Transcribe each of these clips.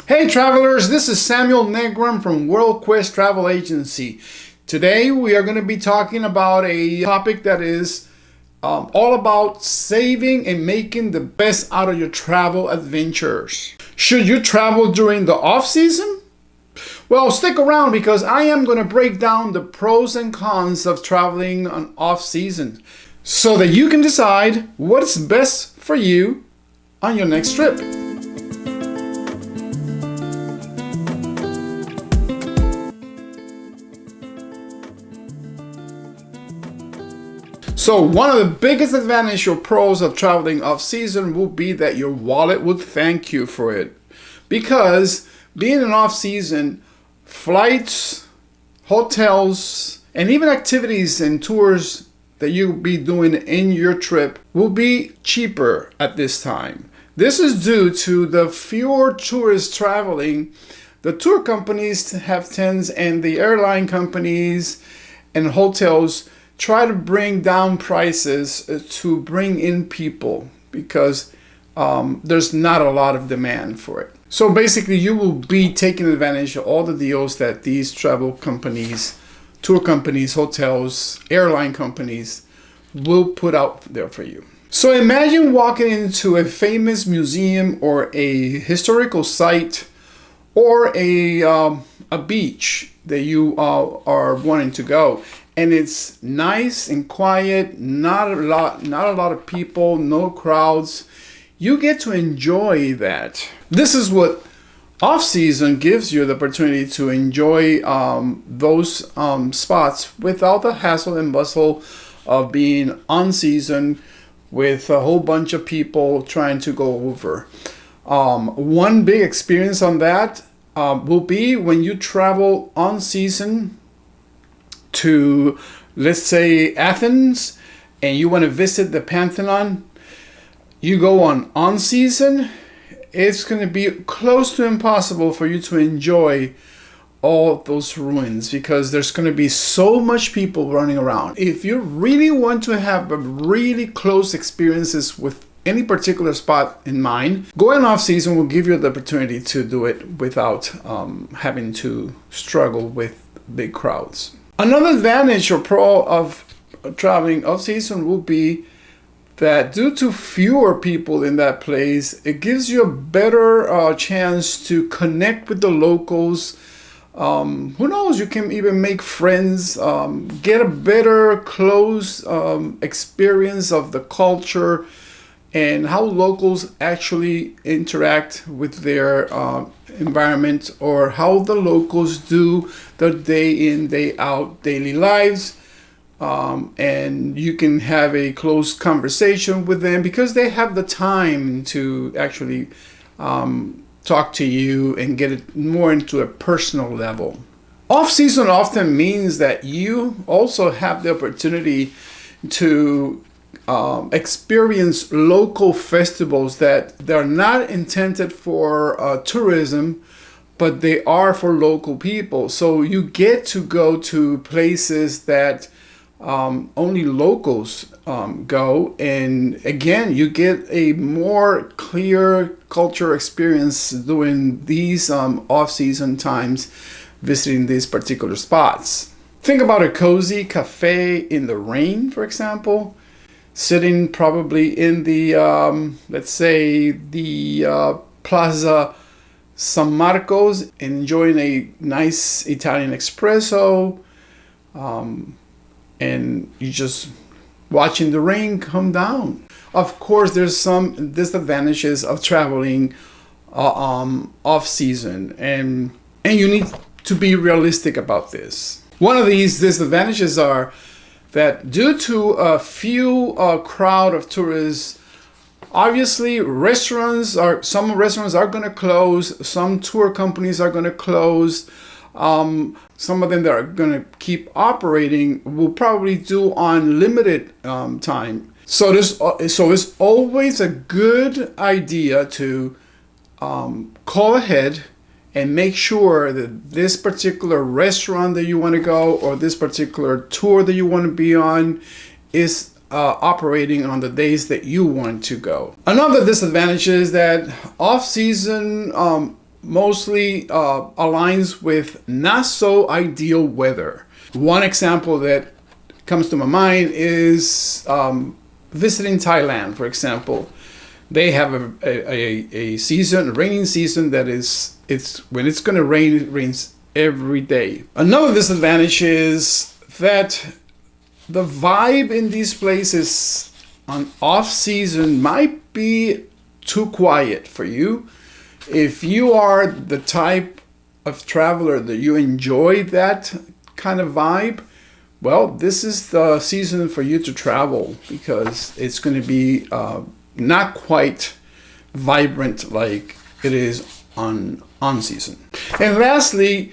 Hey travelers, this is Samuel Negron from World Quest Travel Agency. Today we are going to be talking about a topic that is all about saving and making the best out of your travel adventures. Should you travel during the off-season? Well, stick around because I am going to break down the pros and cons of traveling on off-season so that you can decide what's best for you on your next trip. So one of the biggest advantages or pros of traveling off season will be that your wallet would thank you for it. Because being in off season, flights, hotels, and even activities and tours that you'll be doing in your trip will be cheaper at this time. This is due to the fewer tourists traveling. The tour companies have tends and the airline companies and hotels try to bring down prices to bring in people because there's not a lot of demand for it. So basically you will be taking advantage of all the deals that these travel companies, tour companies, hotels, airline companies will put out there for you. So imagine walking into a famous museum or a historical site or a beach that you are wanting to go. And it's nice and quiet, not a lot of people, no crowds. You get to enjoy that. This is what off-season gives you the opportunity to enjoy those spots without the hassle and bustle of being on season with a whole bunch of people trying to go over. One big experience on that will be when you travel on season to, let's say, Athens, and you want to visit the Pantheon. You go on season, it's going to be close to impossible for you to enjoy all those ruins because there's going to be so much people running around. If you really want to have a really close experiences with any particular spot in mind, going off season will give you the opportunity to do it without having to struggle with big crowds. Another advantage or pro of traveling off season will be that due to fewer people in that place, it gives you a better chance to connect with the locals. Who knows, you can even make friends, get a better close experience of the culture and how locals actually interact with their environment, or how the locals do their day in, day out daily lives. And you can have a close conversation with them because they have the time to actually talk to you and get it more into a personal level. Off-season often means that you also have the opportunity to experience local festivals that they're not intended for tourism, but they are for local people. So you get to go to places that only locals go, and again you get a more clear culture experience during these off-season times visiting these particular spots. Think about a cozy cafe in the rain, for example, sitting probably in the let's say the Plaza San Marcos, enjoying a nice Italian espresso, and you just watching the rain come down. Of course, there's some disadvantages of traveling off season, and you need to be realistic about this. One of these disadvantages are that due to a few crowd of tourists, obviously some restaurants are going to close, some tour companies are going to close. Some of them that are going to keep operating will probably do on limited time. So it's always a good idea to call ahead and make sure that this particular restaurant that you want to go or this particular tour that you want to be on is operating on the days that you want to go. Another disadvantage is that off-season mostly aligns with not so ideal weather. One example that comes to my mind is visiting Thailand, for example. They have a season, a raining season that is, when it's going to rain, it rains every day. Another disadvantage is that the vibe in these places on off season might be too quiet for you. If you are the type of traveler that you enjoy that kind of vibe, well, this is the season for you to travel, because it's going to be not quite vibrant like it is on season. And lastly,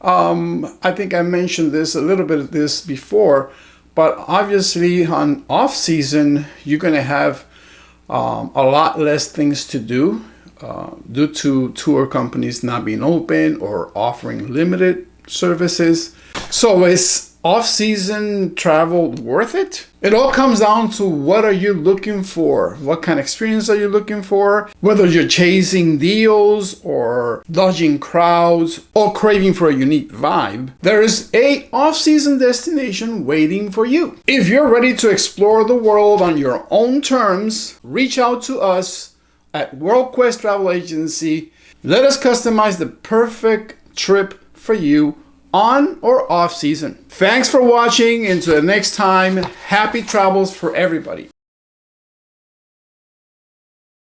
I think I mentioned this a little bit of this before, but obviously on off season you're going to have a lot less things to do due to tour companies not being open or offering limited services. So is off-season travel worth it? It all comes down to what are you looking for? What kind of experience are you looking for? Whether you're chasing deals or dodging crowds or craving for a unique vibe, there is a off-season destination waiting for you. If you're ready to explore the world on your own terms, reach out to us at WorldQuest Travel Agency. Let us customize the perfect trip for you on or off season. Thanks for watching. Until the next time, happy travels for everybody.